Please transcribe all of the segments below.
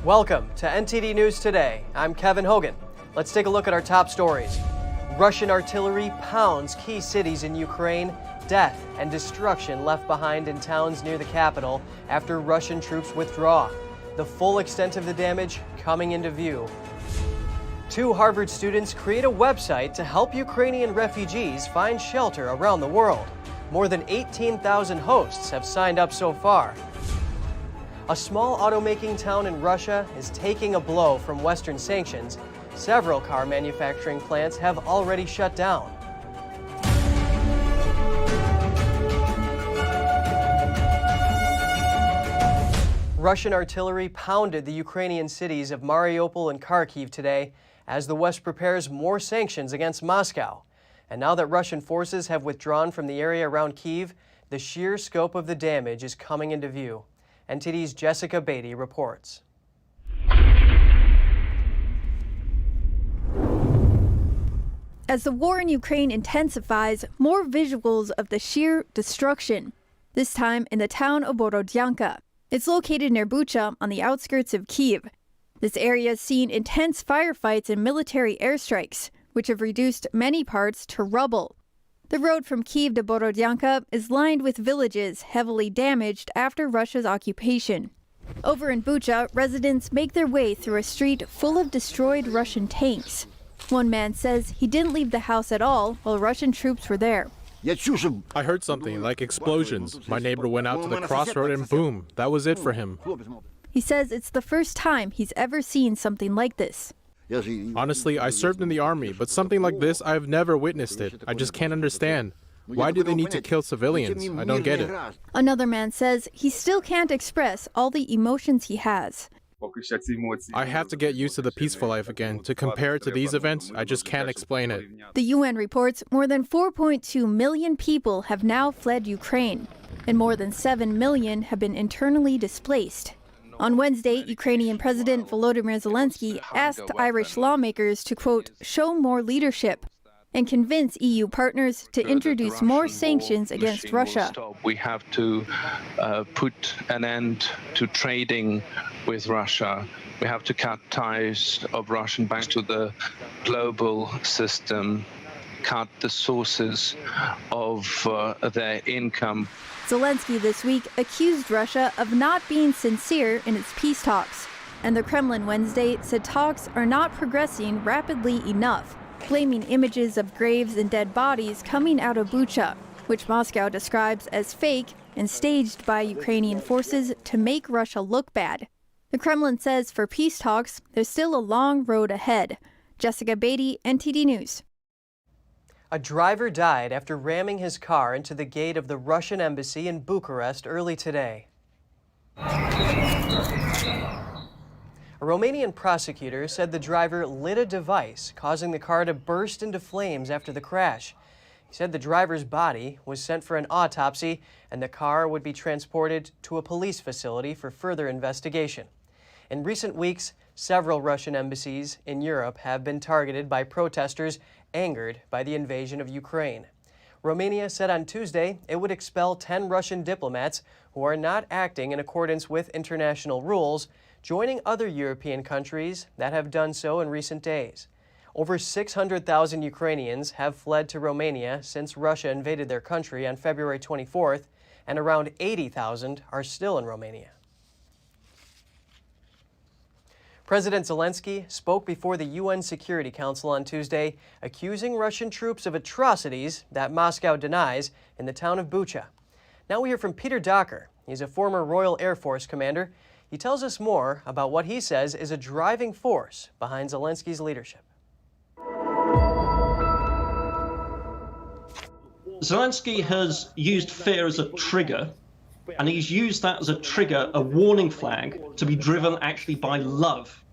Welcome to NTD News Today. I'm Kevin Hogan. Let's take a look at our top stories. Russian artillery pounds key cities in Ukraine. Death and destruction left behind in towns near the capital after Russian troops withdraw. The full extent of the damage coming into view. 2 Harvard students create a website to help Ukrainian refugees find shelter around the world. More than 18,000 hosts have signed up so far. A small automaking town in Russia is taking a blow from Western sanctions. Several car manufacturing plants have already shut down. Russian artillery pounded the Ukrainian cities of Mariupol and Kharkiv today as the West prepares more sanctions against Moscow. And now that Russian forces have withdrawn from the area around Kyiv, the sheer scope of the damage is coming into view. NTD's Jessica Beatty reports. As the war in Ukraine intensifies, more visuals of the sheer destruction, this time in the town of Borodianka. It's located near Bucha on the outskirts of Kyiv. This area has seen intense firefights and military airstrikes, which have reduced many parts to rubble. The road from Kyiv to Borodianka is lined with villages heavily damaged after Russia's occupation. Over in Bucha, residents make their way through a street full of destroyed Russian tanks. One man says he didn't leave the house at all while Russian troops were there. I heard something like explosions. My neighbor went out to the crossroad and boom, that was it for him. He says it's the first time he's ever seen something like this. Honestly, I served in the army, but something like this, I've never witnessed it. I just can't understand. Why do they need to kill civilians? I don't get it. Another man says he still can't express all the emotions he has. I have to get used to the peaceful life again. To compare it to these events, I just can't explain it. The UN reports more than 4.2 million people have now fled Ukraine, and more than 7 million have been internally displaced. On Wednesday, Ukrainian President Volodymyr Zelenskyy asked Irish lawmakers to, quote, show more leadership and convince EU partners to introduce more sanctions against Russia. We have to put an end to trading with Russia. We have to cut ties of Russian banks to the global system, cut the sources of their income. Zelenskyy this week accused Russia of not being sincere in its peace talks. And the Kremlin Wednesday said talks are not progressing rapidly enough, blaming images of graves and dead bodies coming out of Bucha, which Moscow describes as fake and staged by Ukrainian forces to make Russia look bad. The Kremlin says for peace talks, there's still a long road ahead. Jessica Beatty, NTD News. A driver died after ramming his car into the gate of the Russian embassy in Bucharest early today. A Romanian prosecutor said the driver lit a device, causing the car to burst into flames after the crash. He said the driver's body was sent for an autopsy and the car would be transported to a police facility for further investigation. In recent weeks, several Russian embassies in Europe have been targeted by protesters angered by the invasion of Ukraine. Romania said on Tuesday it would expel 10 Russian diplomats who are not acting in accordance with international rules, joining other European countries that have done so in recent days. Over 600,000 Ukrainians have fled to Romania since Russia invaded their country on February 24th, and around 80,000 are still in Romania. President Zelenskyy spoke before the UN Security Council on Tuesday, accusing Russian troops of atrocities that Moscow denies in the town of Bucha. Now we hear from Peter Docker. He's a former Royal Air Force commander. He tells us more about what he says is a driving force behind Zelenskyy's leadership. Zelenskyy has used fear as a trigger, and he's used that as a trigger, a warning flag, to be driven actually by love.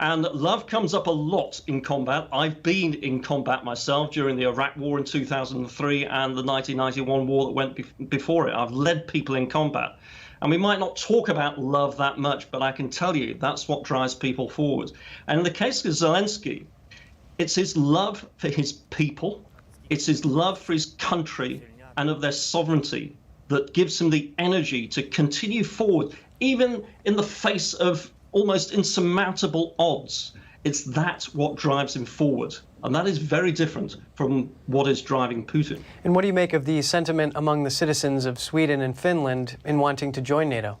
And love comes up a lot in combat. I've been in combat myself during the Iraq War in 2003 and the 1991 war that went before it. I've led people in combat. And we might not talk about love that much, but I can tell you that's what drives people forward. And in the case of Zelenskyy, it's his love for his people, it's his love for his country and of their sovereignty that gives him the energy to continue forward, even in the face of almost insurmountable odds. It's that's what drives him forward. And that is very different from what is driving Putin. And what do you make of the sentiment among the citizens of Sweden and Finland in wanting to join NATO?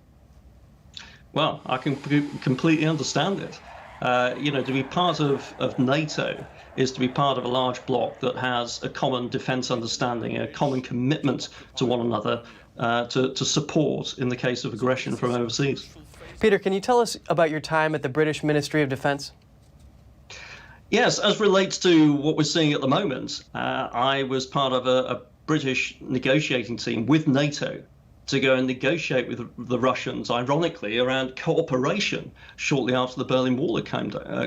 Well, I can completely understand it. To be part of NATO is to be part of a large bloc that has a common defense understanding, a common commitment to one another to support in the case of aggression from overseas. Peter, can you tell us about your time at the British Ministry of Defense? Yes, as relates to what we're seeing at the moment, I was part of a British negotiating team with NATO to go and negotiate with the Russians, ironically, around cooperation shortly after the Berlin Wall had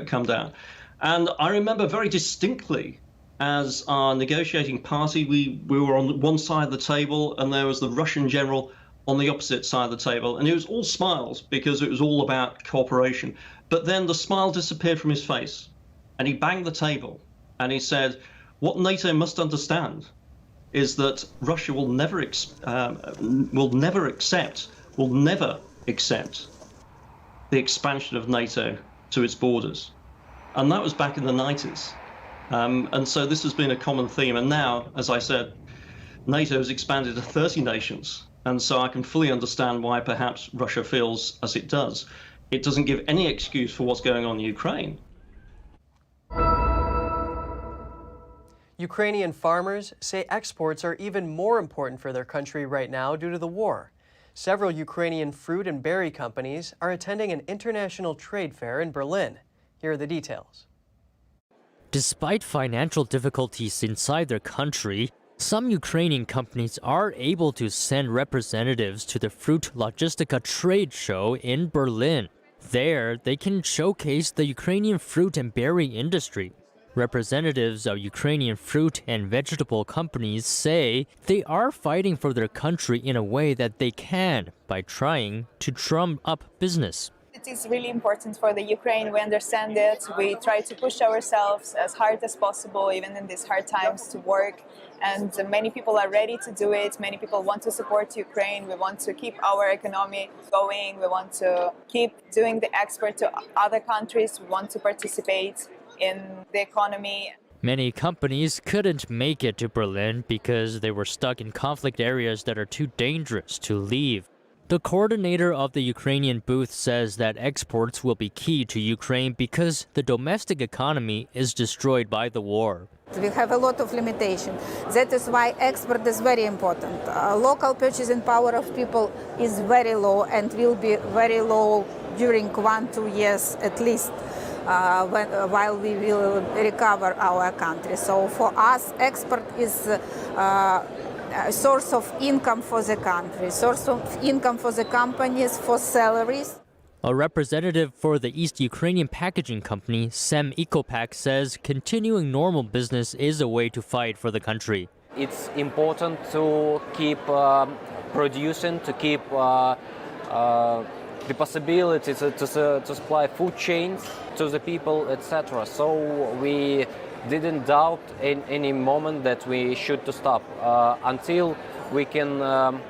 come down. And I remember very distinctly, as our negotiating party, we were on one side of the table and there was the Russian general on the opposite side of the table. And it was all smiles because it was all about cooperation. But then the smile disappeared from his face and he banged the table and he said, what NATO must understand is that Russia will never accept the expansion of NATO to its borders. And that was back in the 90s. And so this has been a common theme. And now, as I said, NATO has expanded to 30 nations. And so I can fully understand why perhaps Russia feels as it does. It doesn't give any excuse for what's going on in Ukraine. Ukrainian farmers say exports are even more important for their country right now due to the war. Several Ukrainian fruit and berry companies are attending an international trade fair in Berlin. Here are the details. Despite financial difficulties inside their country, some Ukrainian companies are able to send representatives to the Fruit Logistica trade show in Berlin. There, they can showcase the Ukrainian fruit and berry industry. Representatives of Ukrainian fruit and vegetable companies say they are fighting for their country in a way that they can by trying to drum up business. It is really important for the Ukraine. We understand it. We try to push ourselves as hard as possible, even in these hard times, to work. And many people are ready to do it. Many people want to support Ukraine. We want to keep our economy going. We want to keep doing the export to other countries. We want to participate in the economy. Many companies couldn't make it to Berlin because they were stuck in conflict areas that are too dangerous to leave. The coordinator of the Ukrainian booth says that exports will be key to Ukraine because the domestic economy is destroyed by the war. We have a lot of limitations. That is why export is very important. Local purchasing power of people is very low and will be very low during 1-2 years at least. While we will recover our country. So for us, export is a source of income for the country, source of income for the companies, for salaries. A representative for the East Ukrainian packaging company, Sem Ecopack, says continuing normal business is a way to fight for the country. It's important to keep producing, to keep the possibility to supply food chains to the people, etc. So we didn't doubt in any moment that we should to stop until we can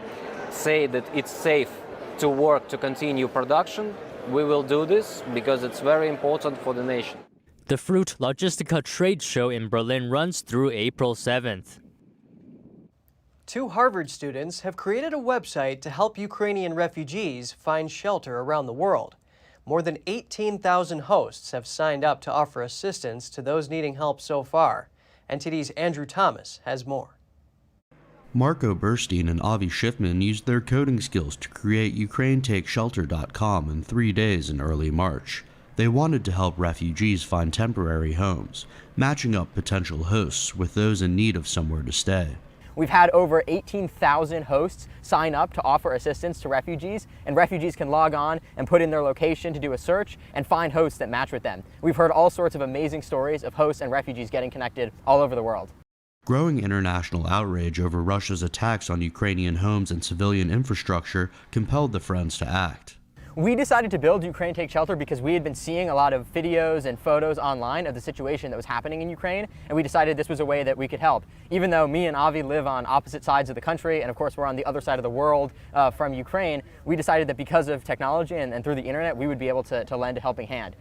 say that it's safe to work, to continue production. We will do this because it's very important for the nation. The Fruit Logistica trade show in Berlin runs through April 7th. 2 Harvard students have created a website to help Ukrainian refugees find shelter around the world. More than 18,000 hosts have signed up to offer assistance to those needing help so far. NTD's Andrew Thomas has more. Marco Burstein and Avi Schiffman used their coding skills to create UkraineTakeShelter.com in 3 days in early March. They wanted to help refugees find temporary homes, matching up potential hosts with those in need of somewhere to stay. We've had over 18,000 hosts sign up to offer assistance to refugees, and refugees can log on and put in their location to do a search and find hosts that match with them. We've heard all sorts of amazing stories of hosts and refugees getting connected all over the world. Growing international outrage over Russia's attacks on Ukrainian homes and civilian infrastructure compelled the Friends to act. We decided to build Ukraine Take Shelter because we had been seeing a lot of videos and photos online of the situation that was happening in Ukraine, and we decided this was a way that we could help. Even though me and Avi live on opposite sides of the country, and of course we're on the other side of the world from Ukraine, we decided that because of technology and through the internet, we would be able to lend a helping hand.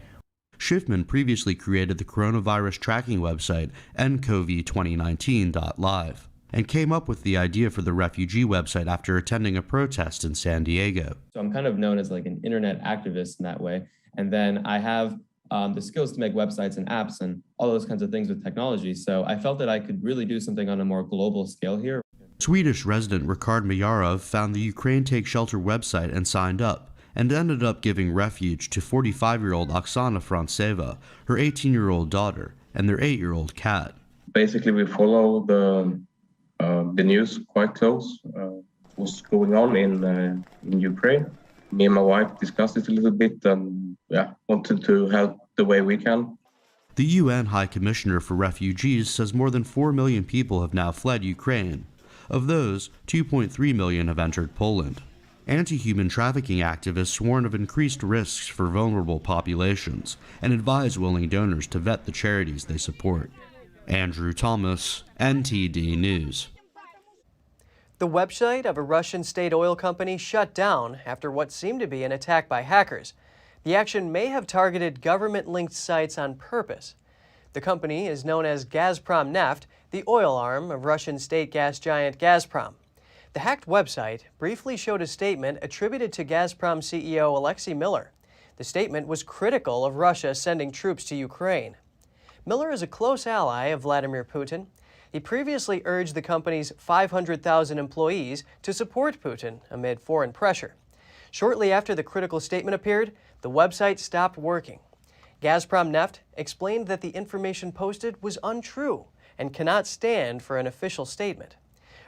Schiffman previously created the coronavirus tracking website ncov2019.live and came up with the idea for the refugee website after attending a protest in San Diego. So I'm kind of known as like an internet activist in that way. And then I have the skills to make websites and apps and all those kinds of things with technology. So I felt that I could really do something on a more global scale here. Swedish resident Rikard Majarov found the Ukraine Take Shelter website and signed up, and ended up giving refuge to 45-year-old Oksana Frantseva, her 18-year-old daughter, and their 8-year-old cat. Basically, we follow the news quite close. What's going on in Ukraine? Me and my wife discussed it a little bit, and wanted to help the way we can. The UN High Commissioner for Refugees says more than 4 million people have now fled Ukraine. Of those, 2.3 million have entered Poland. Anti-human trafficking activists warn of increased risks for vulnerable populations and advise willing donors to vet the charities they support. Andrew Thomas, NTD News. The website of a Russian state oil company shut down after what seemed to be an attack by hackers. The action may have targeted government-linked sites on purpose. The company is known as Gazprom Neft, the oil arm of Russian state gas giant Gazprom. The hacked website briefly showed a statement attributed to Gazprom CEO Alexei Miller. The statement was critical of Russia sending troops to Ukraine. Miller is a close ally of Vladimir Putin. He previously urged the company's 500,000 employees to support Putin amid foreign pressure. Shortly after the critical statement appeared, the website stopped working. Gazprom Neft explained that the information posted was untrue and cannot stand for an official statement.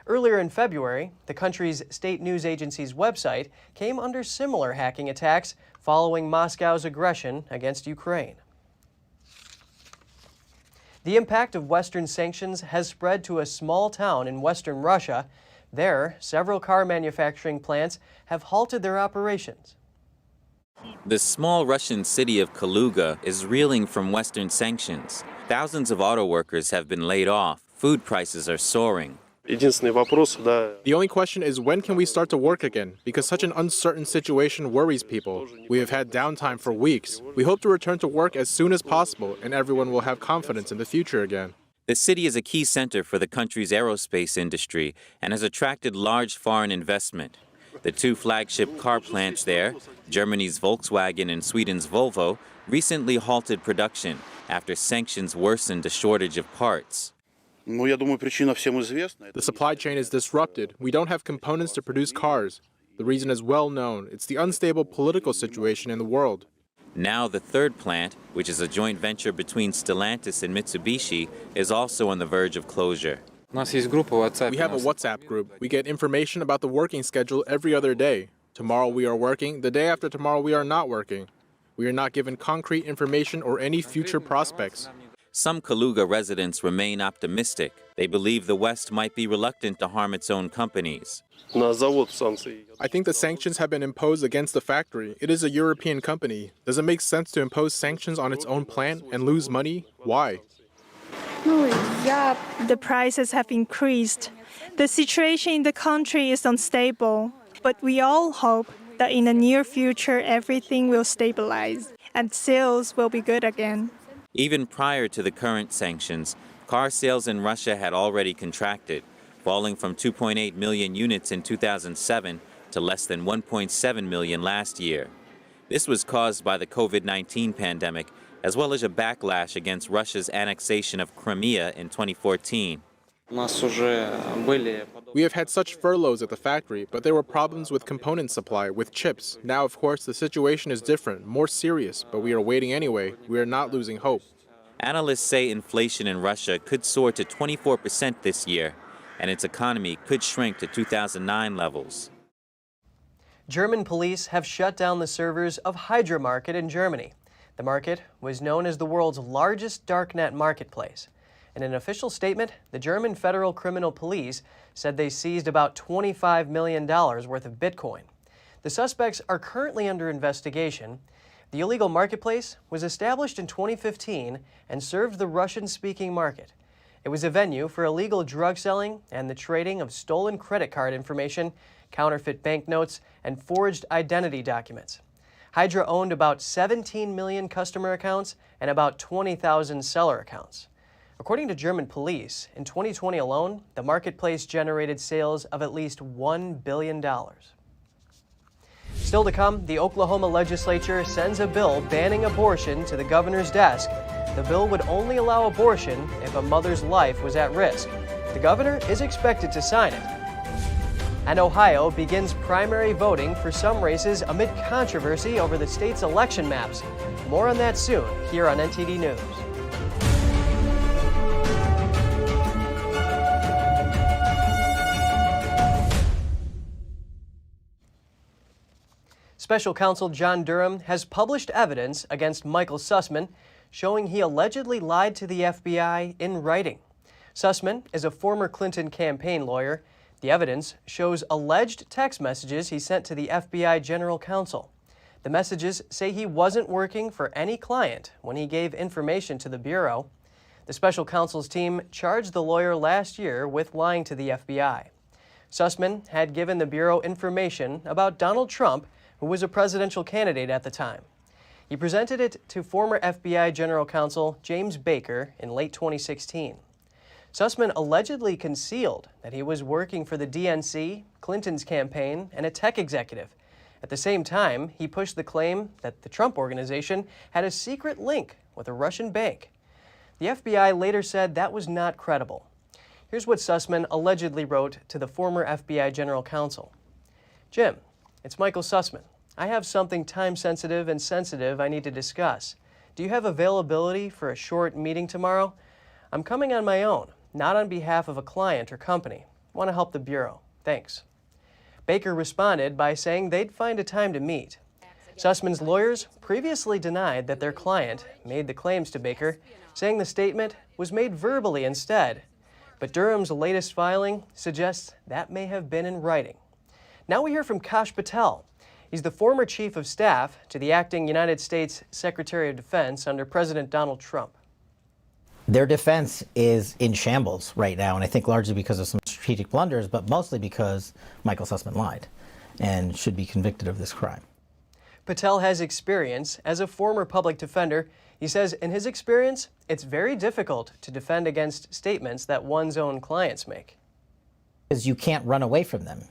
Earlier in February, the country's state news agency's website came under similar hacking attacks following Moscow's aggression against Ukraine. The impact of Western sanctions has spread to a small town in western Russia. There, several car manufacturing plants have halted their operations. The small Russian city of Kaluga is reeling from Western sanctions. Thousands of auto workers have been laid off. Food prices are soaring. The only question is, when can we start to work again? Because such an uncertain situation worries people. We have had downtime for weeks. We hope to return to work as soon as possible, and everyone will have confidence in the future again. The city is a key center for the country's aerospace industry and has attracted large foreign investment. The two flagship car plants there, Germany's Volkswagen and Sweden's Volvo, recently halted production after sanctions worsened a shortage of parts. The supply chain is disrupted. We don't have components to produce cars. The reason is well known. It's the unstable political situation in the world. Now the third plant, which is a joint venture between Stellantis and Mitsubishi, is also on the verge of closure. We have a WhatsApp group. We get information about the working schedule every other day. Tomorrow we are working. The day after tomorrow we are not working. We are not given concrete information or any future prospects. Some Kaluga residents remain optimistic. They believe the West might be reluctant to harm its own companies. I think the sanctions have been imposed against the factory. It is a European company. Does it make sense to impose sanctions on its own plant and lose money? Why? The prices have increased. The situation in the country is unstable. But we all hope that in the near future everything will stabilize and sales will be good again. Even prior to the current sanctions, car sales in Russia had already contracted, falling from 2.8 million units in 2007 to less than 1.7 million last year. This was caused by the COVID-19 pandemic, as well as a backlash against Russia's annexation of Crimea in 2014. We have had such furloughs at the factory, but there were problems with component supply, with chips. Now, of course, the situation is different, more serious, but we are waiting anyway. We are not losing hope. Analysts say inflation in Russia could soar to 24% this year, and its economy could shrink to 2009 levels. German police have shut down the servers of Hydra market in Germany. The market was known as the world's largest darknet marketplace. In an official statement, the German Federal Criminal Police said they seized about $25 million worth of Bitcoin. The suspects are currently under investigation. The illegal marketplace was established in 2015 and served the Russian-speaking market. It was a venue for illegal drug selling and the trading of stolen credit card information, counterfeit banknotes, and forged identity documents. Hydra owned about 17 million customer accounts and about 20,000 seller accounts. According to German police, in 2020 alone, the marketplace generated sales of at least $1 billion. Still to come, the Oklahoma legislature sends a bill banning abortion to the governor's desk. The bill would only allow abortion if a mother's life was at risk. The governor is expected to sign it. And Ohio begins primary voting for some races amid controversy over the state's election maps. More on that soon here on NTD News. Special Counsel John Durham has published evidence against Michael Sussman, showing he allegedly lied to the FBI in writing. Sussman is a former Clinton campaign lawyer. The evidence shows alleged text messages he sent to the FBI General Counsel. The messages say he wasn't working for any client when he gave information to the Bureau. The Special Counsel's team charged the lawyer last year with lying to the FBI. Sussman had given the Bureau information about Donald Trump, who was a presidential candidate at the time. He presented it to former FBI General Counsel James Baker in late 2016. Sussman allegedly concealed that he was working for the DNC, Clinton's campaign, and a tech executive. At the same time, he pushed the claim that the Trump organization had a secret link with a Russian bank. The FBI later said that was not credible. Here's what Sussman allegedly wrote to the former FBI General Counsel. Jim, it's Michael Sussman. I have something time-sensitive and sensitive I need to discuss. Do you have availability for a short meeting tomorrow? I'm coming on my own, not on behalf of a client or company. I want to help the Bureau. Thanks. Baker responded by saying they'd find a time to meet. Sussman's lawyers previously denied that their client made the claims to Baker, saying the statement was made verbally instead. But Durham's latest filing suggests that may have been in writing. Now we hear from Patel. He's the former chief of staff to the acting United States Secretary of Defense under President Donald Trump. Their defense is in shambles right now, and I think largely because of some strategic blunders, but mostly because Michael Sussman lied and should be convicted of this crime. Patel has experience as a former public defender. He says in his experience, it's very difficult to defend against statements that one's own clients make. Because you can't run away from them.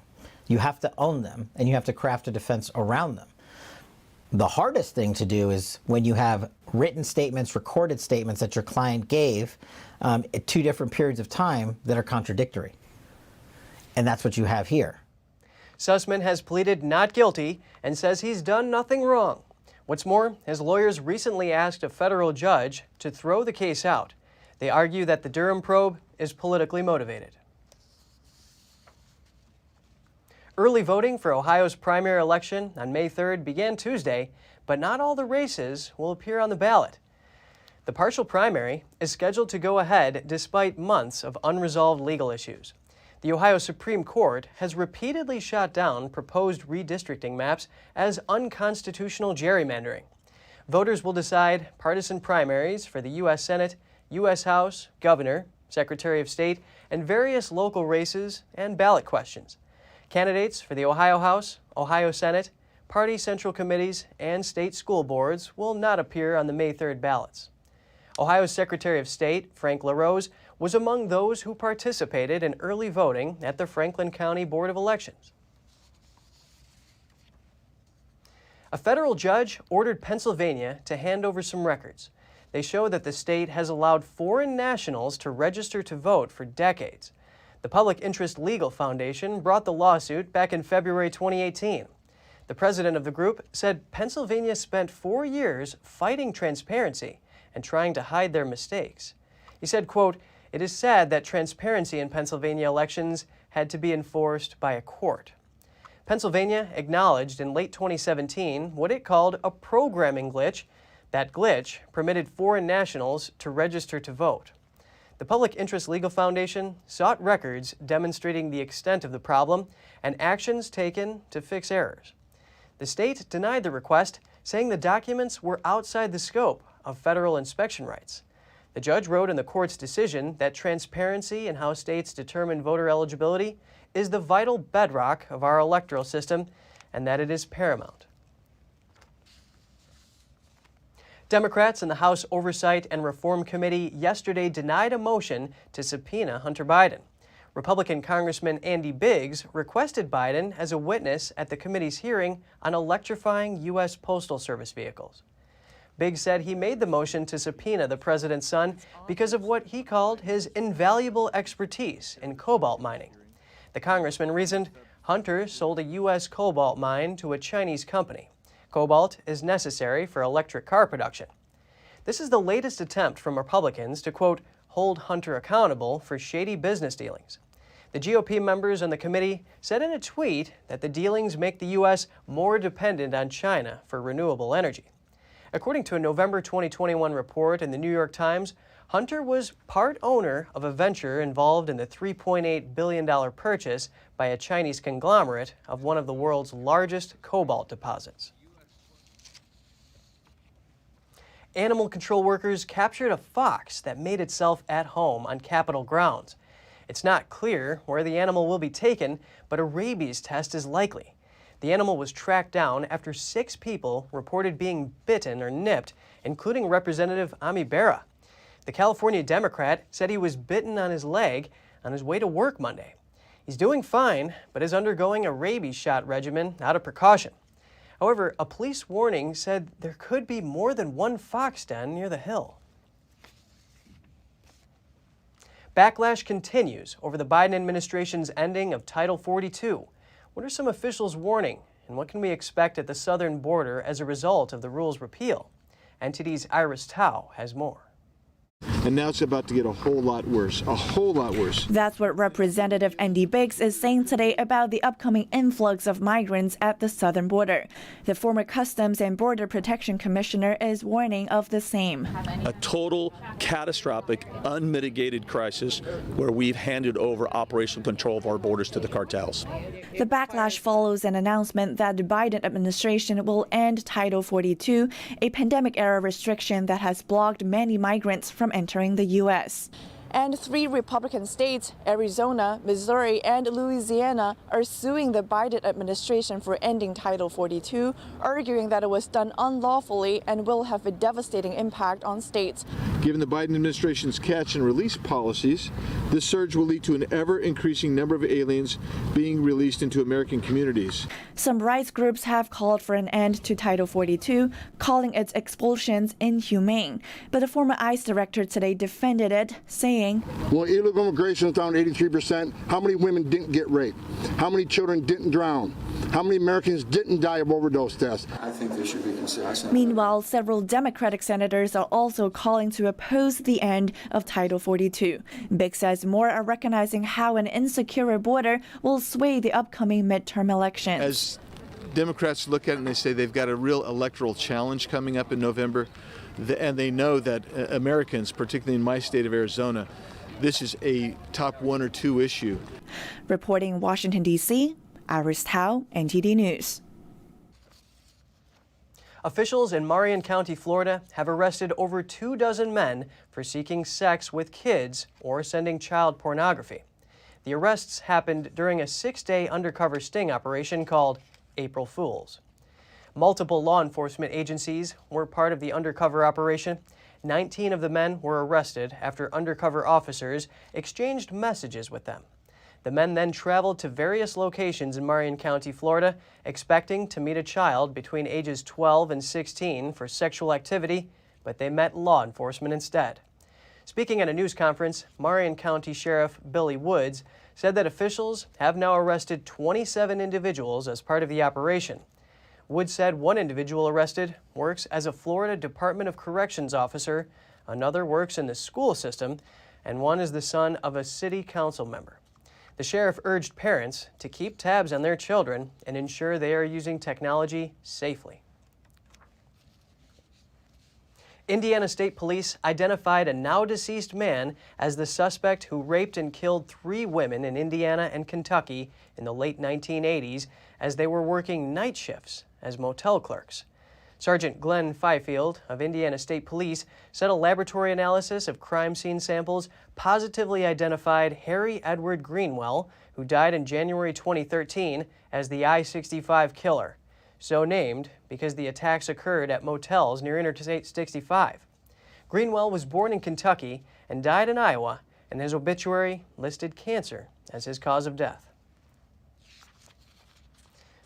You have to own them, and you have to craft a defense around them. The hardest thing to do is when you have written statements, recorded statements that your client gave at two different periods of time that are contradictory. And that's what you have here. Sussman has pleaded not guilty and says he's done nothing wrong. What's more, his lawyers recently asked a federal judge to throw the case out. They argue that the Durham probe is politically motivated. Early voting for Ohio's primary election on May 3rd began Tuesday, but not all the races will appear on the ballot. The partial primary is scheduled to go ahead despite months of unresolved legal issues. The Ohio Supreme Court has repeatedly shot down proposed redistricting maps as unconstitutional gerrymandering. Voters will decide partisan primaries for the U.S. Senate, U.S. House, Governor, Secretary of State, and various local races and ballot questions. Candidates for the Ohio House, Ohio Senate, party central committees, and state school boards will not appear on the May 3rd ballots. Ohio's Secretary of State, Frank LaRose, was among those who participated in early voting at the Franklin County Board of Elections. A federal judge ordered Pennsylvania to hand over some records. They show that the state has allowed foreign nationals to register to vote for decades. The Public Interest Legal Foundation brought the lawsuit back in February 2018. The president of the group said Pennsylvania spent 4 years fighting transparency and trying to hide their mistakes. He said, quote, "It is sad that transparency in Pennsylvania elections had to be enforced by a court." Pennsylvania acknowledged in late 2017 what it called a programming glitch. That glitch permitted foreign nationals to register to vote. The Public Interest Legal Foundation sought records demonstrating the extent of the problem and actions taken to fix errors. The state denied the request, saying the documents were outside the scope of federal inspection rights. The judge wrote in the court's decision that transparency in how states determine voter eligibility is the vital bedrock of our electoral system and that it is paramount. Democrats in the House Oversight and Reform Committee yesterday denied a motion to subpoena Hunter Biden. Republican Congressman Andy Biggs requested Biden as a witness at the committee's hearing on electrifying U.S. Postal Service vehicles. Biggs said he made the motion to subpoena the president's son because of what he called his invaluable expertise in cobalt mining. The congressman reasoned Hunter sold a U.S. cobalt mine to a Chinese company. Cobalt is necessary for electric car production. This is the latest attempt from Republicans to, quote, hold Hunter accountable for shady business dealings. The GOP members on the committee said in a tweet that the dealings make the U.S. more dependent on China for renewable energy. According to a November 2021 report in the New York Times, Hunter was part owner of a venture involved in the $3.8 billion purchase by a Chinese conglomerate of one of the world's largest cobalt deposits. Animal control workers captured a fox that made itself at home on Capitol grounds. It's not clear where the animal will be taken, but a rabies test is likely. The animal was tracked down after 6 people reported being bitten or nipped, including Representative Ami Bera. The California Democrat said he was bitten on his leg on his way to work Monday. He's doing fine, but is undergoing a rabies shot regimen out of precaution. However, a police warning said there could be more than one fox den near the hill. Backlash continues over the Biden administration's ending of Title 42. What are some officials warning, and what can we expect at the southern border as a result of the rule's repeal? NTD's Iris Tao has more. And now it's about to get a whole lot worse, a whole lot worse. That's what Representative Andy Biggs is saying today about the upcoming influx of migrants at the southern border. The former Customs and Border Protection Commissioner is warning of the same. A total, catastrophic, unmitigated crisis where we've handed over operational control of our borders to the cartels. The backlash follows an announcement that the Biden administration will end Title 42, a pandemic-era restriction that has blocked many migrants from entering the U.S. And 3 Republican states, Arizona, Missouri, and Louisiana, are suing the Biden administration for ending Title 42, arguing that it was done unlawfully and will have a devastating impact on states. Given the Biden administration's catch and release policies, this surge will lead to an ever-increasing number of aliens being released into American communities. Some rights groups have called for an end to Title 42, calling its expulsions inhumane. But the former ICE director today defended it, saying, well, illegal immigration is down 83%. How many women didn't get raped? How many children didn't drown? How many Americans didn't die of overdose deaths? I think there should be consideration. Meanwhile, several Democratic senators are also calling to oppose the end of Title 42. Biggs says more are recognizing how an insecure border will sway the upcoming midterm elections. As Democrats look at it and they say they've got a real electoral challenge coming up in November, and they know that Americans, particularly in my state of Arizona, this is a top 1 or 2 issue. Reporting Washington, D.C., Iris Tao, NTD News. Officials in Marion County, Florida, have arrested over 24 men for seeking sex with kids or sending child pornography. The arrests happened during a 6-day undercover sting operation called April Fools. Multiple law enforcement agencies were part of the undercover operation. 19 of the men were arrested after undercover officers exchanged messages with them. The men then traveled to various locations in Marion County, Florida, expecting to meet a child between ages 12 and 16 for sexual activity, but they met law enforcement instead. Speaking at a news conference, Marion County Sheriff Billy Woods said that officials have now arrested 27 individuals as part of the operation. Woods said one individual arrested works as a Florida Department of Corrections officer, another works in the school system, and one is the son of a city council member. The sheriff urged parents to keep tabs on their children and ensure they are using technology safely. Indiana State Police identified a now-deceased man as the suspect who raped and killed 3 women in Indiana and Kentucky in the late 1980s as they were working night shifts as motel clerks. Sergeant Glenn Fifield of Indiana State Police said a laboratory analysis of crime scene samples positively identified Harry Edward Greenwell, who died in January 2013, as the I-65 killer, so named because the attacks occurred at motels near Interstate 65. Greenwell was born in Kentucky and died in Iowa, and his obituary listed cancer as his cause of death.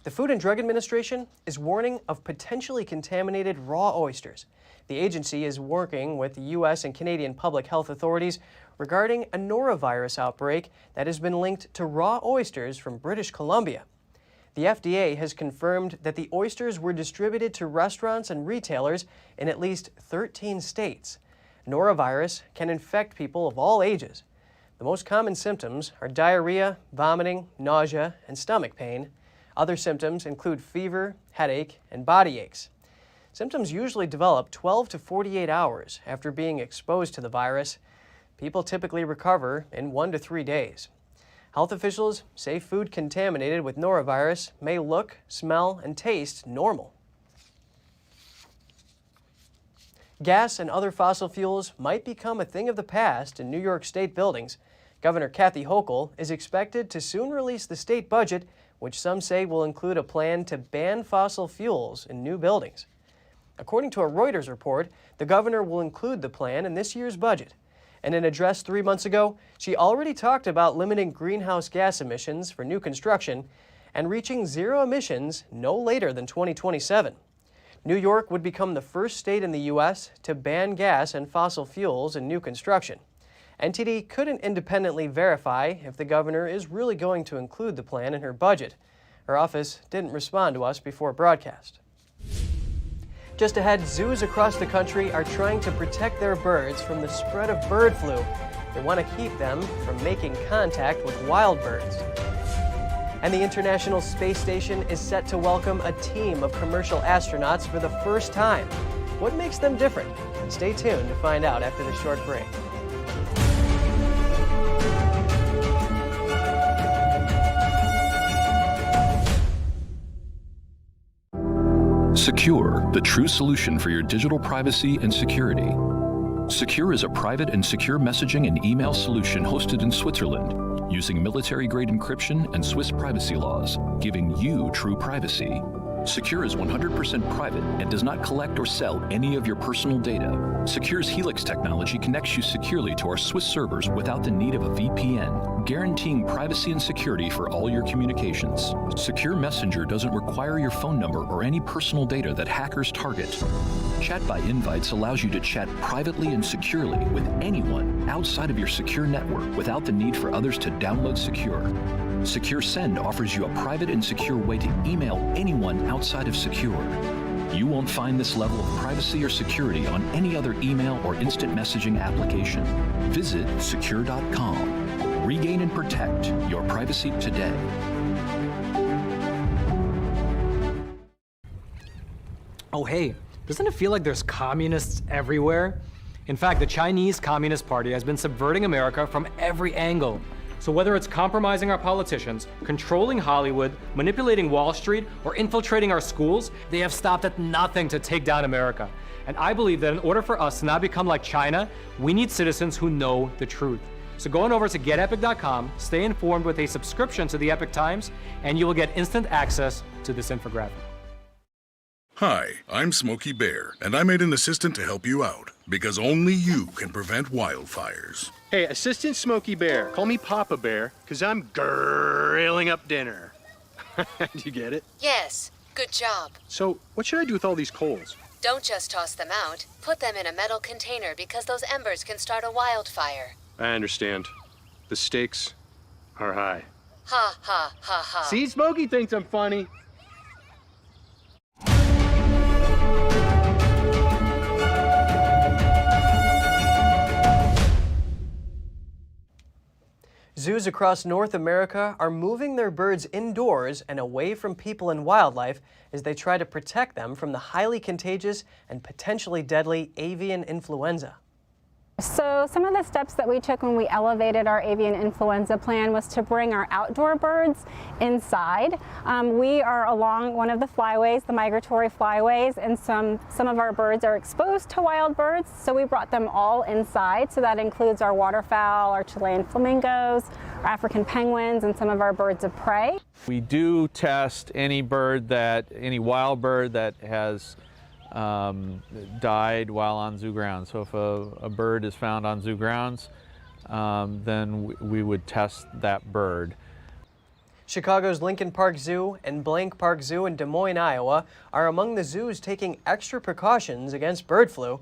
The Food and Drug Administration is warning of potentially contaminated raw oysters. The agency is working with the U.S. and Canadian public health authorities regarding a norovirus outbreak that has been linked to raw oysters from British Columbia. The FDA has confirmed that the oysters were distributed to restaurants and retailers in at least 13 states. Norovirus can infect people of all ages. The most common symptoms are diarrhea, vomiting, nausea, and stomach pain. Other symptoms include fever, headache, and body aches. Symptoms usually develop 12 to 48 hours after being exposed to the virus. People typically recover in 1 to 3 days. Health officials say food contaminated with norovirus may look, smell, and taste normal. Gas and other fossil fuels might become a thing of the past in New York State buildings. Governor Kathy Hochul is expected to soon release the state budget, which some say will include a plan to ban fossil fuels in new buildings. According to a Reuters report, the governor will include the plan in this year's budget. In an address 3 months ago, she already talked about limiting greenhouse gas emissions for new construction and reaching zero emissions no later than 2027. New York would become the first state in the U.S. to ban gas and fossil fuels in new construction. NTD couldn't independently verify if the governor is really going to include the plan in her budget. Her office didn't respond to us before broadcast. Just ahead, zoos across the country are trying to protect their birds from the spread of bird flu. They want to keep them from making contact with wild birds. And the International Space Station is set to welcome a team of commercial astronauts for the first time. What makes them different? Stay tuned to find out after this short break. Secure, the true solution for your digital privacy and security. Secure is a private and secure messaging and email solution hosted in Switzerland, using military-grade encryption and Swiss privacy laws, giving you true privacy. Secure is 100% private and does not collect or sell any of your personal data. Secure's Helix technology connects you securely to our Swiss servers without the need of a VPN, guaranteeing privacy and security for all your communications. Secure Messenger doesn't require your phone number or any personal data that hackers target. Chat by Invites allows you to chat privately and securely with anyone outside of your secure network without the need for others to download Secure. Secure Send offers you a private and secure way to email anyone outside of Secure. You won't find this level of privacy or security on any other email or instant messaging application. Visit secure.com. Regain and protect your privacy today. Oh hey, doesn't it feel like there's communists everywhere? In fact, the Chinese Communist Party has been subverting America from every angle. So whether it's compromising our politicians, controlling Hollywood, manipulating Wall Street, or infiltrating our schools, they have stopped at nothing to take down America. And I believe that in order for us to not become like China, we need citizens who know the truth. So go on over to getepic.com, stay informed with a subscription to the Epic Times, and you will get instant access to this infographic. Hi, I'm Smokey Bear, and I made an assistant to help you out, because only you can prevent wildfires. Hey, Assistant Smokey Bear, call me Papa Bear, because I'm grilling up dinner. Do you get it? Yes, good job. So, what should I do with all these coals? Don't just toss them out. Put them in a metal container because those embers can start a wildfire. I understand. The stakes are high. Ha ha ha ha. See, Smokey thinks I'm funny. Zoos across North America are moving their birds indoors and away from people and wildlife as they try to protect them from the highly contagious and potentially deadly avian influenza. So some of the steps that we took when we elevated our avian influenza plan was to bring our outdoor birds inside. We are along one of the flyways, the migratory flyways, and some of our birds are exposed to wild birds, so we brought them all inside. So that includes our waterfowl, our Chilean flamingos, our African penguins, and some of our birds of prey. We do test any wild bird that has died while on zoo grounds. So if a bird is found on zoo grounds, then we would test that bird. Chicago's Lincoln Park Zoo and Blank Park Zoo in Des Moines, Iowa are among the zoos taking extra precautions against bird flu.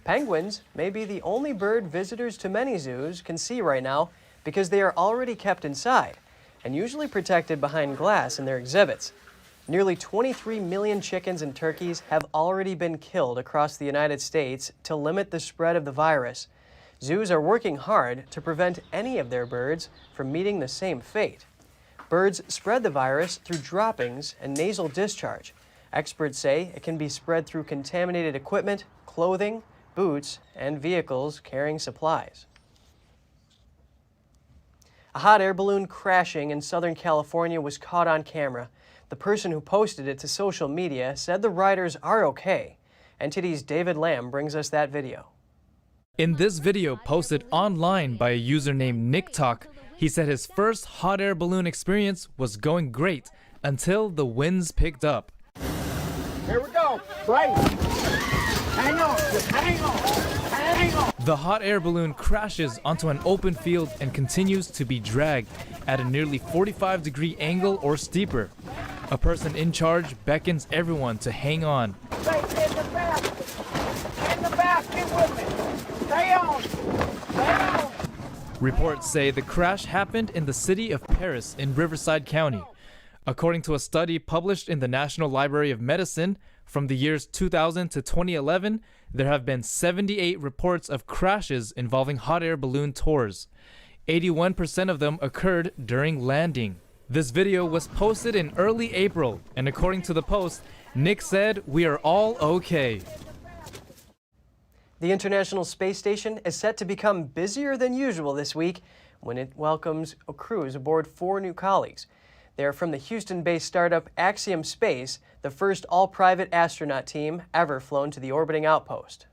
Penguins may be the only bird visitors to many zoos can see right now because they are already kept inside and usually protected behind glass in their exhibits. Nearly 23 million chickens and turkeys have already been killed across the United States to limit the spread of the virus. Zoos are working hard to prevent any of their birds from meeting the same fate. Birds spread the virus through droppings and nasal discharge. Experts say it can be spread through contaminated equipment, clothing, boots, and vehicles carrying supplies. A hot air balloon crashing in Southern California was caught on camera. The person who posted it to social media said the riders are okay. NTD's David Lamb brings us that video. In this video posted online by a user named NickTalk, he said his first hot air balloon experience was going great until the winds picked up. Here we go. Right. Hang on. Just hang on. Hang on. The hot air balloon crashes onto an open field and continues to be dragged at a nearly 45-degree angle or steeper. A person in charge beckons everyone to hang on. Stay in the basket. In the basket with me. Stay on. Stay on. Reports say the crash happened in the city of Paris in Riverside County. According to a study published in the National Library of Medicine, from the years 2000 to 2011, there have been 78 reports of crashes involving hot air balloon tours. 81% of them occurred during landing. This video was posted in early April, and according to the post, Nick said, "We are all okay." The International Space Station is set to become busier than usual this week when it welcomes crews aboard 4 new colleagues. They are from the Houston-based startup Axiom Space, the first all-private astronaut team ever flown to the orbiting outpost.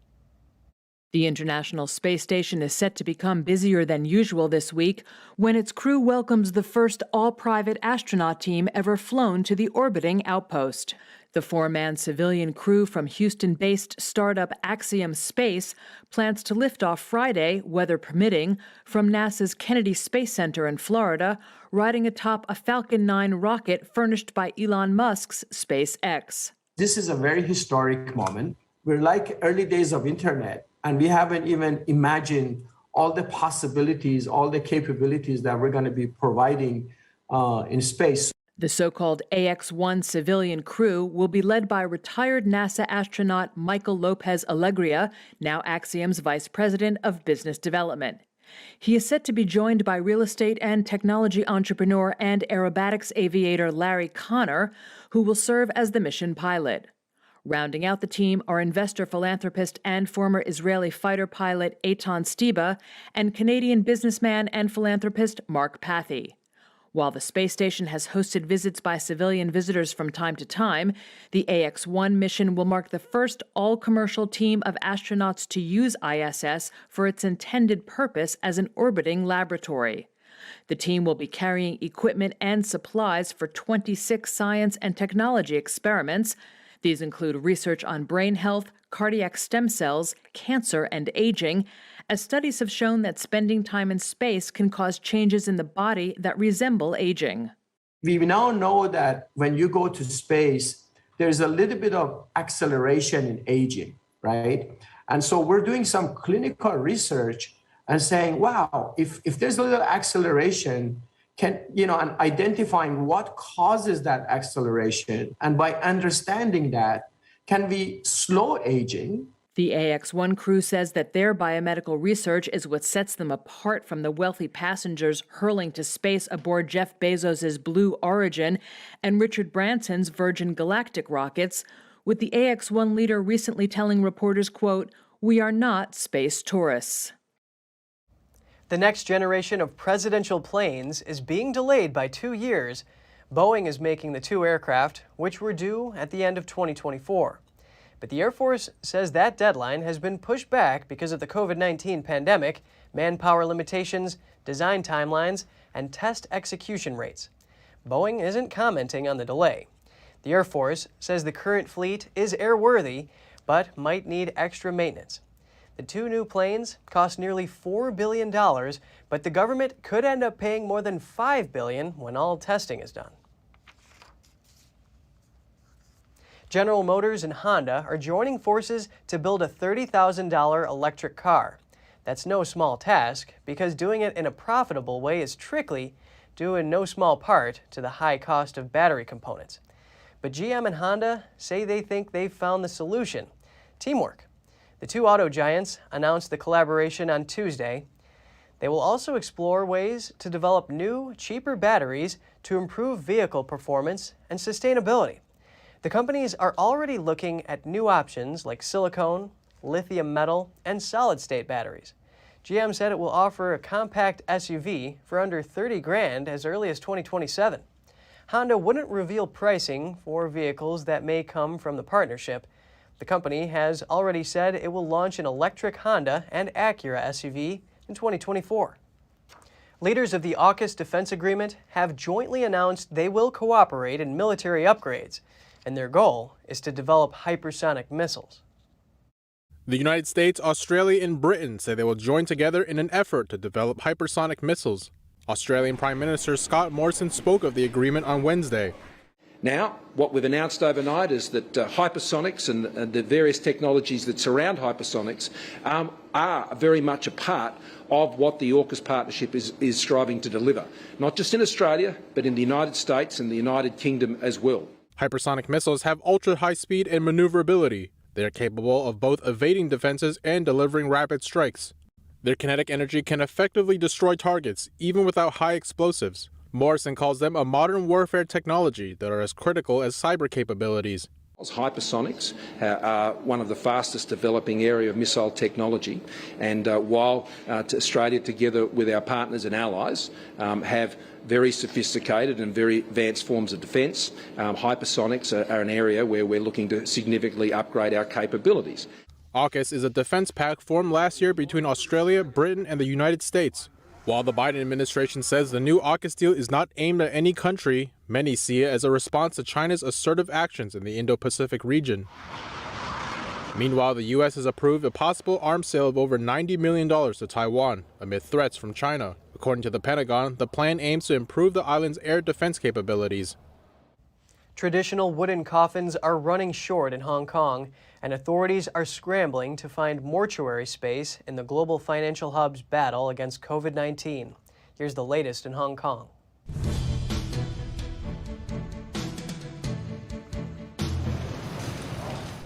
The International Space Station is set to become busier than usual this week when its crew welcomes the first all-private astronaut team ever flown to the orbiting outpost. The 4-man civilian crew from Houston-based startup Axiom Space plans to lift off Friday, weather permitting, from NASA's Kennedy Space Center in Florida, riding atop a Falcon 9 rocket furnished by Elon Musk's SpaceX. This is a very historic moment. We're like early days of internet, and we haven't even imagined all the possibilities, all the capabilities that we're going to be providing in space. The so-called AX-1 civilian crew will be led by retired NASA astronaut Michael Lopez Alegria, now Axiom's Vice President of Business Development. He is set to be joined by real estate and technology entrepreneur and aerobatics aviator Larry Connor, who will serve as the mission pilot. Rounding out the team are investor philanthropist and former Israeli fighter pilot Eitan Stiba and Canadian businessman and philanthropist Mark Pathy. While the space station has hosted visits by civilian visitors from time to time, the AX-1 mission will mark the first all-commercial team of astronauts to use ISS for its intended purpose as an orbiting laboratory. The team will be carrying equipment and supplies for 26 science and technology experiments. These include research on brain health, cardiac stem cells, cancer, and aging, as studies have shown that spending time in space can cause changes in the body that resemble aging. We now know that when you go to space, there's a little bit of acceleration in aging, right? And so we're doing some clinical research and saying, wow, if there's a little acceleration, and identifying what causes that acceleration, and by understanding that, can we slow aging? The AX-1 crew says that their biomedical research is what sets them apart from the wealthy passengers hurling to space aboard Jeff Bezos' Blue Origin and Richard Branson's Virgin Galactic rockets, with the AX-1 leader recently telling reporters, quote, "We are not space tourists." The next generation of presidential planes is being delayed by 2 years. Boeing is making the 2 aircraft, which were due at the end of 2024. But the Air Force says that deadline has been pushed back because of the COVID-19 pandemic, manpower limitations, design timelines, and test execution rates. Boeing isn't commenting on the delay. The Air Force says the current fleet is airworthy, but might need extra maintenance. The 2 new planes cost nearly $4 billion, but the government could end up paying more than $5 billion when all testing is done. General Motors and Honda are joining forces to build a $30,000 electric car. That's no small task, because doing it in a profitable way is tricky, due in no small part to the high cost of battery components. But GM and Honda say they think they've found the solution: teamwork. The 2 auto giants announced the collaboration on Tuesday. They will also explore ways to develop new, cheaper batteries to improve vehicle performance and sustainability. The companies are already looking at new options like silicone, lithium metal, and solid-state batteries. GM said it will offer a compact SUV for under $30,000 as early as 2027. Honda wouldn't reveal pricing for vehicles that may come from the partnership. The company has already said it will launch an electric Honda and Acura SUV in 2024. Leaders of the Aukus defense agreement have jointly announced they will cooperate in military upgrades, and their goal is to develop hypersonic missiles. The United States, Australia, and Britain say they will join together in an effort to develop hypersonic missiles. Australian Prime Minister Scott Morrison spoke of the agreement on Wednesday. Now, what we've announced overnight is that hypersonics and the various technologies that surround hypersonics are very much a part of what the Aukus partnership is striving to deliver, not just in Australia, but in the United States and the United Kingdom as well. Hypersonic missiles have ultra-high speed and maneuverability. They are capable of both evading defenses and delivering rapid strikes. Their kinetic energy can effectively destroy targets, even without high explosives. Morrison calls them a modern warfare technology that are as critical as cyber capabilities. Hypersonics are one of the fastest developing area of missile technology, and while Australia, together with our partners and allies, have very sophisticated and very advanced forms of defence, hypersonics are an area where we're looking to significantly upgrade our capabilities. AUKUS is a defense pact formed last year between Australia, Britain, and the United States. While the Biden administration says the new AUKUS deal is not aimed at any country, many see it as a response to China's assertive actions in the Indo-Pacific region. Meanwhile, the U.S. has approved a possible arms sale of over $90 million to Taiwan amid threats from China. According to the Pentagon, the plan aims to improve the island's air defense capabilities. Traditional wooden coffins are running short in Hong Kong, and authorities are scrambling to find mortuary space in the global financial hub's battle against COVID-19. Here's the latest in Hong Kong.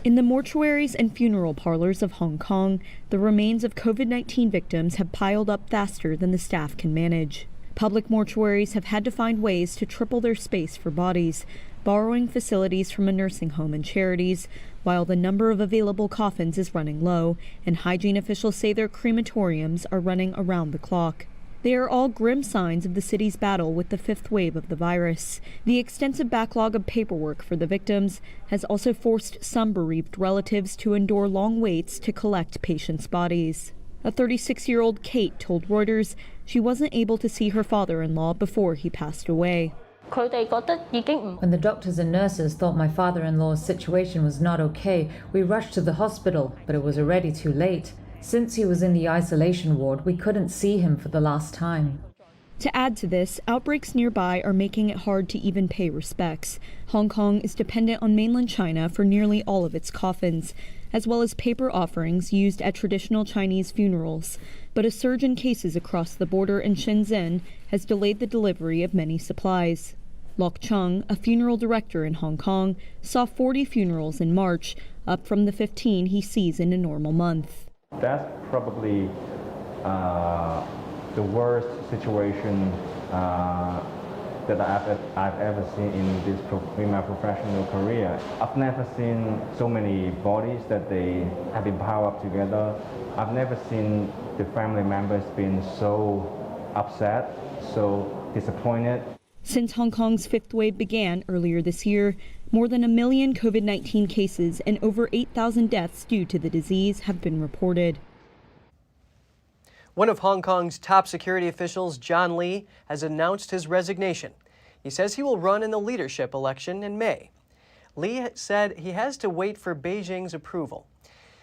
In the mortuaries and funeral parlors of Hong Kong, the remains of COVID-19 victims have piled up faster than the staff can manage. Public mortuaries have had to find ways to triple their space for bodies, borrowing facilities from a nursing home and charities, while the number of available coffins is running low, and hygiene officials say their crematoriums are running around the clock. They are all grim signs of the city's battle with the fifth wave of the virus. The extensive backlog of paperwork for the victims has also forced some bereaved relatives to endure long waits to collect patients' bodies. A 36-year-old Kate told Reuters she wasn't able to see her father-in-law before he passed away. When the doctors and nurses thought my father-in-law's situation was not okay, we rushed to the hospital, but it was already too late. Since he was in the isolation ward, we couldn't see him for the last time. To add to this, outbreaks nearby are making it hard to even pay respects. Hong Kong is dependent on mainland China for nearly all of its coffins, as well as paper offerings used at traditional Chinese funerals. But a surge in cases across the border in Shenzhen has delayed the delivery of many supplies. Lok Chung, a funeral director in Hong Kong, saw 40 funerals in March, up from the 15 he sees in a normal month. That's probably the worst situation that I've ever seen in my professional career. I've never seen so many bodies that they have been piled up together. I've never seen the family members being so upset, so disappointed. Since Hong Kong's fifth wave began earlier this year, more than 1 million COVID-19 cases and over 8,000 deaths due to the disease have been reported. One of Hong Kong's top security officials, John Lee, has announced his resignation. He says he will run in the leadership election in May. Lee said he has to wait for Beijing's approval.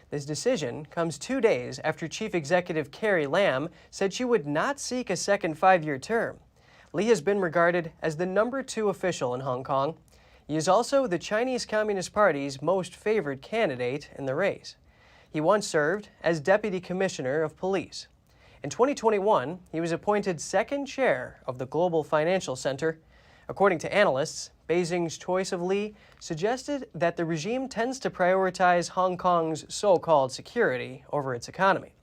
This decision comes 2 days after Chief Executive Carrie Lam said she would not seek a second 5-year term. Lee has been regarded as the #2 official in Hong Kong. He is also the Chinese Communist Party's most favored candidate in the race. He once served as Deputy Commissioner of Police. In 2021, he was appointed second chair of the Global Financial Center. According to analysts, Beijing's choice of Lee suggested that the regime tends to prioritize Hong Kong's so-called security over its economy.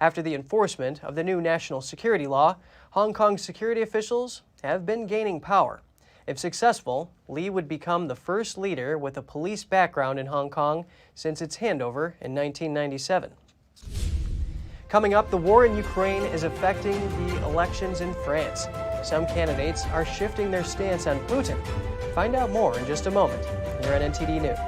After the enforcement of the new national security law, Hong Kong's security officials have been gaining power. If successful, Lee would become the first leader with a police background in Hong Kong since its handover in 1997. Coming up, the war in Ukraine is affecting the elections in France. Some candidates are shifting their stance on Putin. Find out more in just a moment here on NTD News.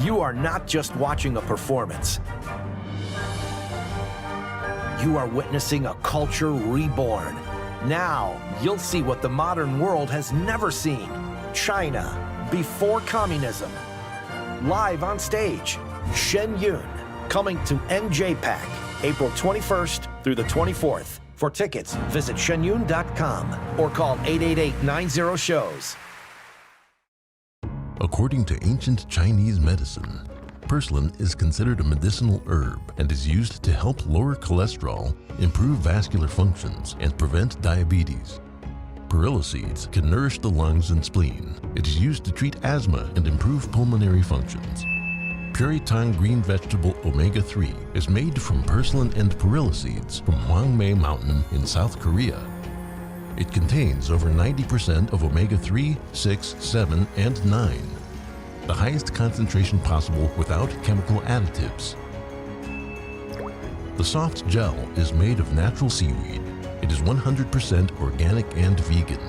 You are not just watching a performance. You are witnessing a culture reborn. Now, you'll see what the modern world has never seen. China, before communism. Live on stage, Shen Yun, coming to NJPAC, April 21st through the 24th. For tickets, visit shenyun.com or call 888-90-SHOWS. According to ancient Chinese medicine, purslane is considered a medicinal herb and is used to help lower cholesterol, improve vascular functions, and prevent diabetes. Perilla seeds can nourish the lungs and spleen. It is used to treat asthma and improve pulmonary functions. Puritang green vegetable omega-3 is made from purslane and perilla seeds from Hwangmae Mountain in South Korea. It contains over 90% of omega-3, 6, 7, and 9. The highest concentration possible without chemical additives. The soft gel is made of natural seaweed. It is 100% organic and vegan.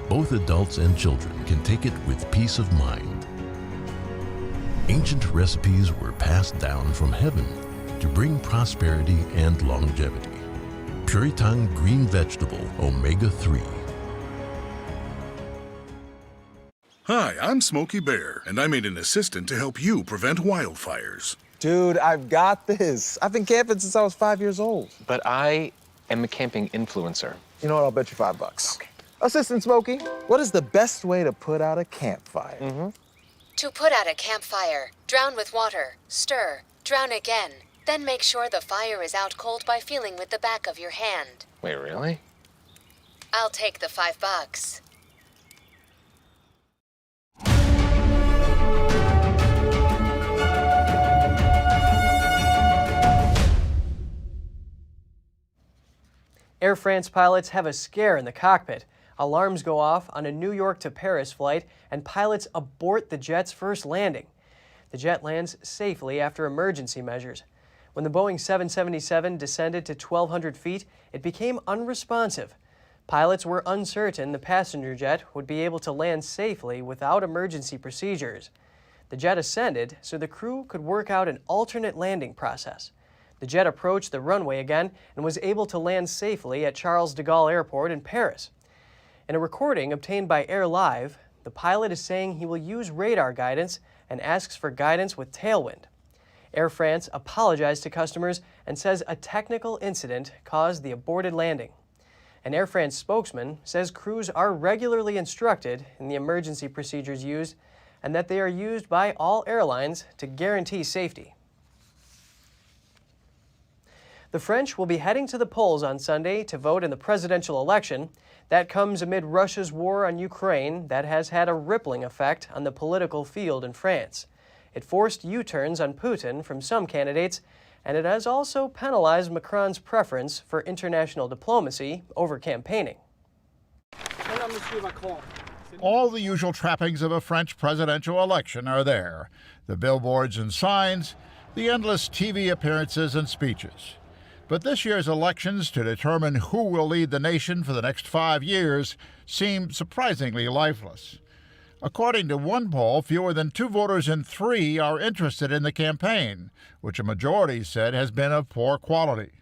Both adults and children can take it with peace of mind. Ancient recipes were passed down from heaven to bring prosperity and longevity. Puritang green vegetable omega-3. Hi, I'm Smokey Bear, and I made an assistant to help you prevent wildfires. Dude, I've got this. I've been camping since I was 5 years old. But I am a camping influencer. You know what? I'll bet you $5. Okay. Assistant Smokey, what is the best way to put out a campfire? To put out a campfire, drown with water, stir, drown again. Then make sure the fire is out cold by feeling with the back of your hand. Wait, really? I'll take the $5. Air France pilots have a scare in the cockpit. Alarms go off on a New York to Paris flight, and pilots abort the jet's first landing. The jet lands safely after emergency measures. When the Boeing 777 descended to 1,200 feet, it became unresponsive. Pilots were uncertain the passenger jet would be able to land safely without emergency procedures. The jet ascended so the crew could work out an alternate landing process. The jet approached the runway again and was able to land safely at Charles de Gaulle Airport in Paris. In a recording obtained by Air Live, the pilot is saying he will use radar guidance and asks for guidance with tailwind. Air France apologized to customers and says a technical incident caused the aborted landing. An Air France spokesman says crews are regularly instructed in the emergency procedures used and that they are used by all airlines to guarantee safety. The French will be heading to the polls on Sunday to vote in the presidential election. That comes amid Russia's war on Ukraine that has had a rippling effect on the political field in France. It forced U-turns on Putin from some candidates, and it has also penalized Macron's preference for international diplomacy over campaigning. All the usual trappings of a French presidential election are there. The billboards and signs, the endless TV appearances and speeches. But this year's elections to determine who will lead the nation for the next 5 years seem surprisingly lifeless. According to one poll, fewer than 2 voters in 3 are interested in the campaign, which a majority said has been of poor quality.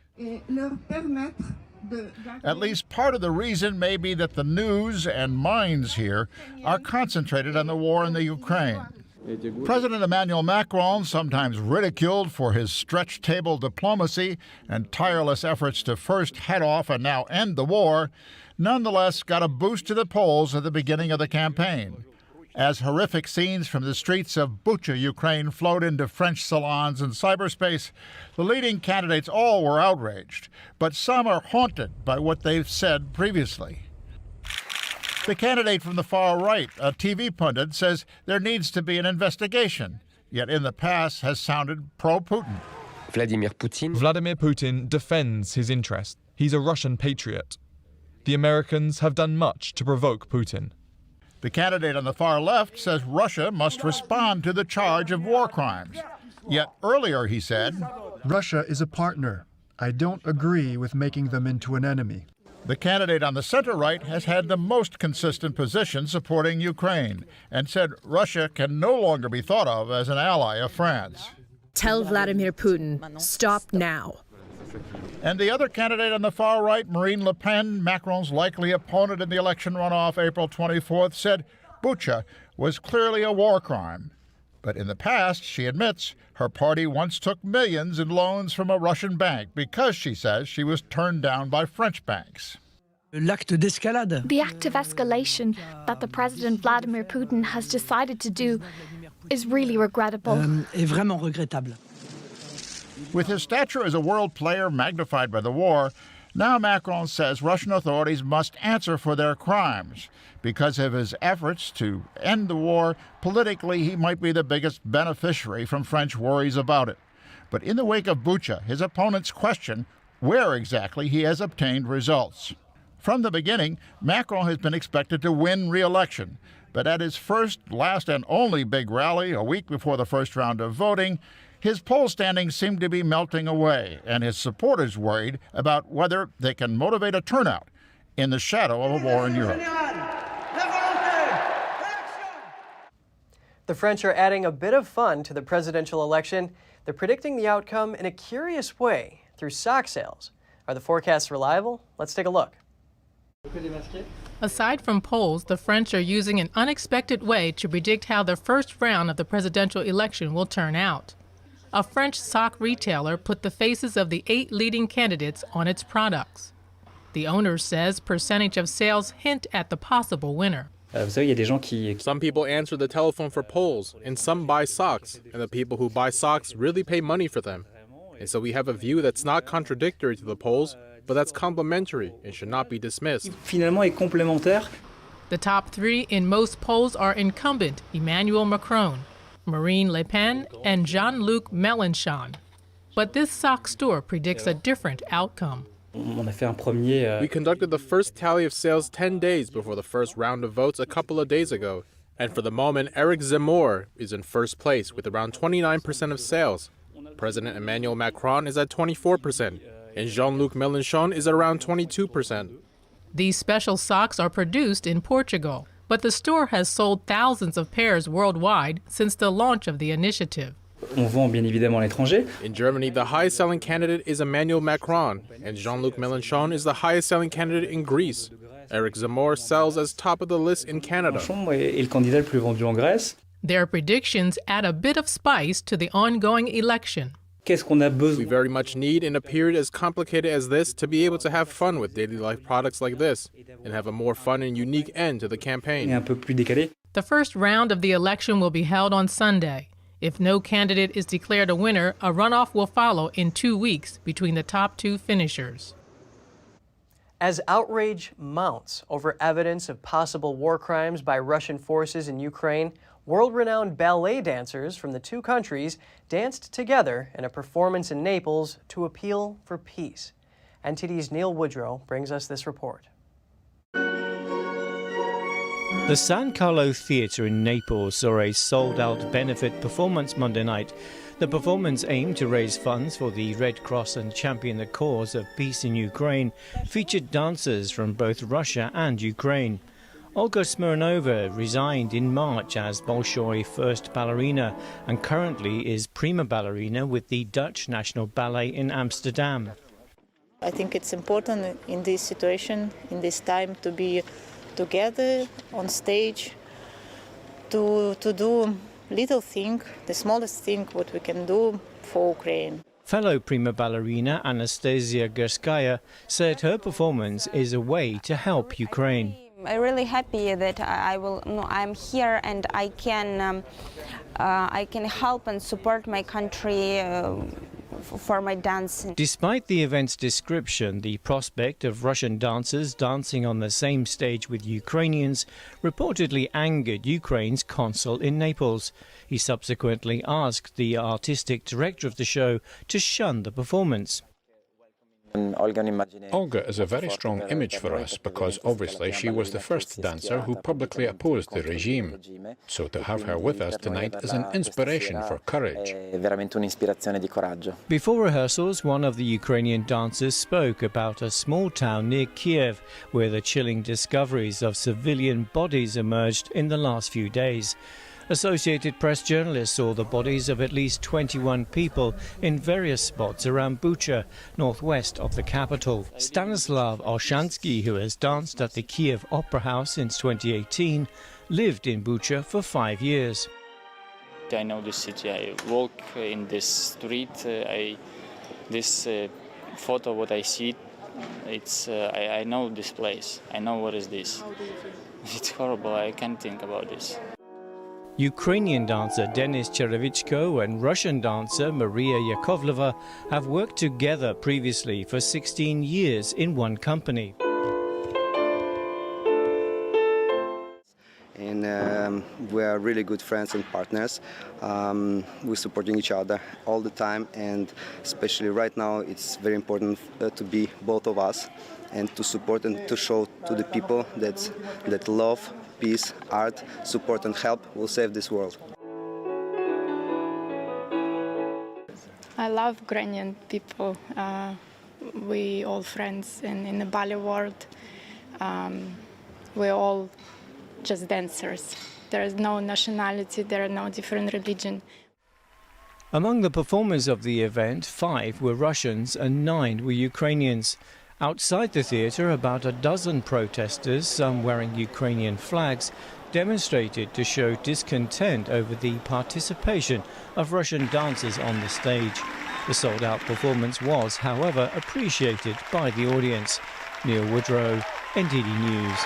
At least part of the reason may be that the news and minds here are concentrated on the war in the Ukraine. President Emmanuel Macron, sometimes ridiculed for his stretch table diplomacy and tireless efforts to first head off and now end the war, nonetheless got a boost to the polls at the beginning of the campaign. As horrific scenes from the streets of Bucha, Ukraine, flowed into French salons and cyberspace, the leading candidates all were outraged, but some are haunted by what they've said previously. The candidate from the far right, a TV pundit, says there needs to be an investigation, yet in the past has sounded pro-Putin. Vladimir Putin defends his interest. He's a Russian patriot. The Americans have done much to provoke Putin. The candidate on the far left says Russia must respond to the charge of war crimes. Yet earlier he said, Russia is a partner. I don't agree with making them into an enemy. The candidate on the center-right has had the most consistent position supporting Ukraine and said Russia can no longer be thought of as an ally of France. Tell Vladimir Putin, stop now. And the other candidate on the far right, Marine Le Pen, Macron's likely opponent in the election runoff April 24th, said Bucha was clearly a war crime. But in the past, she admits, her party once took millions in loans from a Russian bank because, she says, she was turned down by French banks. The act of escalation that the President Vladimir Putin has decided to do is really regrettable. With his stature as a world player magnified by the war, now Macron says Russian authorities must answer for their crimes. Because of his efforts to end the war, politically he might be the biggest beneficiary from French worries about it. But in the wake of Bucha, his opponents question where exactly he has obtained results. From the beginning, Macron has been expected to win re-election. But at his first, last, and only big rally, a week before the first round of voting, his poll standings seem to be melting away, and his supporters worried about whether they can motivate a turnout in the shadow of a war in Europe. The French are adding a bit of fun to the presidential election. They're predicting the outcome in a curious way through sock sales. Are the forecasts reliable? Let's take a look. Aside from polls, the French are using an unexpected way to predict how the first round of the presidential election will turn out. A French sock retailer put the faces of the 8 leading candidates on its products. The owner says percentage of sales hint at the possible winner. Some people answer the telephone for polls, and some buy socks, and the people who buy socks really pay money for them. And so we have a view that's not contradictory to the polls, but that's complementary and should not be dismissed. The top 3 in most polls are incumbent Emmanuel Macron, Marine Le Pen, and Jean-Luc Mélenchon. But this sock store predicts a different outcome. We conducted the first tally of sales 10 days before the first round of votes a couple of days ago. And for the moment, Eric Zemmour is in first place with around 29% of sales. President Emmanuel Macron is at 24%, and Jean-Luc Mélenchon is at around 22%. These special socks are produced in Portugal, but the store has sold thousands of pairs worldwide since the launch of the initiative. In Germany, the highest-selling candidate is Emmanuel Macron, and Jean-Luc Mélenchon is the highest-selling candidate in Greece. Eric Zemmour sells as top of the list in Canada. Their predictions add a bit of spice to the ongoing election. We very much need, in a period as complicated as this, to be able to have fun with daily life products like this, and have a more fun and unique end to the campaign. The first round of the election will be held on Sunday. If no candidate is declared a winner, a runoff will follow in 2 weeks between the top 2 finishers. As outrage mounts over evidence of possible war crimes by Russian forces in Ukraine, world-renowned ballet dancers from the 2 countries danced together in a performance in Naples to appeal for peace. NTD's Neil Woodrow brings us this report. The San Carlo Theatre in Naples saw a sold-out benefit performance Monday night. The performance aimed to raise funds for the Red Cross and champion the cause of peace in Ukraine, featured dancers from both Russia and Ukraine. Olga Smirnova resigned in March as Bolshoi first ballerina and currently is prima ballerina with the Dutch National Ballet in Amsterdam. I think it's important in this situation, in this time, to be together on stage, to do little thing, the smallest thing what we can do for Ukraine. Fellow prima ballerina Anastasia Gerskaya said her performance is a way to help Ukraine. I'm really happy that I'm here and I can help and support my country for my dance. Despite the event's description, the prospect of Russian dancers dancing on the same stage with Ukrainians reportedly angered Ukraine's consul in Naples. He subsequently asked the artistic director of the show to shun the performance. Olga is a very strong image for us because obviously she was the first dancer who publicly opposed the regime. So to have her with us tonight is an inspiration for courage. Before rehearsals, one of the Ukrainian dancers spoke about a small town near Kiev where the chilling discoveries of civilian bodies emerged in the last few days. Associated Press journalists saw the bodies of at least 21 people in various spots around Bucha, northwest of the capital. Stanislav Olshansky, who has danced at the Kiev Opera House since 2018, lived in Bucha for 5 years. I know this city. I walk in this street. This photo, what I see, I know this place. I know what is this. How do you feel? It's horrible. I can't think about this. Ukrainian dancer Denis Cherevichko and Russian dancer Maria Yakovleva have worked together previously for 16 years in one company. And we are really good friends and partners. We're supporting each other all the time, and especially right now it's very important to be both of us and to support and to show to the people that love, peace, art, support and help will save this world. I love Ukrainian people. We all friends in the ballet world. We're all just dancers. There is no nationality, there are no different religion. Among the performers of the event, 5 were Russians and 9 were Ukrainians. Outside the theatre, about a dozen protesters, some wearing Ukrainian flags, demonstrated to show discontent over the participation of Russian dancers on the stage. The sold-out performance was, however, appreciated by the audience. Neil Woodrow, NTD News.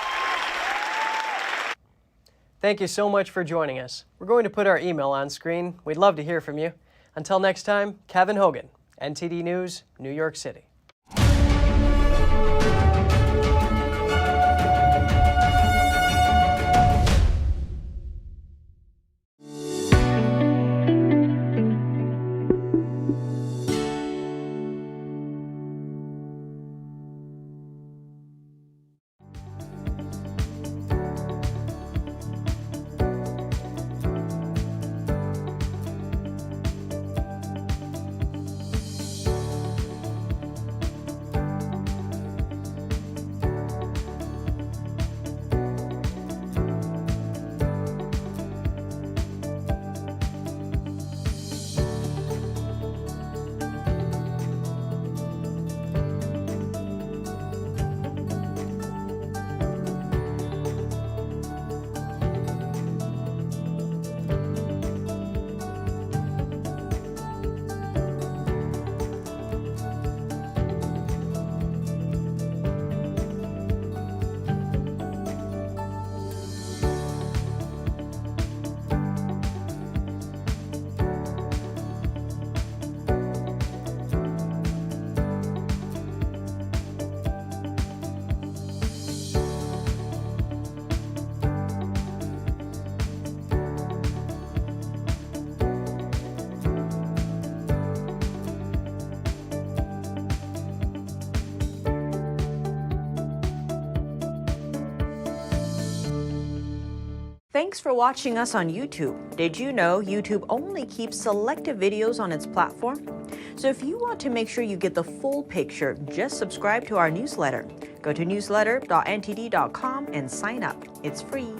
Thank you so much for joining us. We're going to put our email on screen. We'd love to hear from you. Until next time, Kevin Hogan, NTD News, New York City. Thanks for watching us on YouTube. Did you know YouTube only keeps selective videos on its platform? So if you want to make sure you get the full picture, just subscribe to our newsletter. Go to newsletter.ntd.com and sign up. It's free.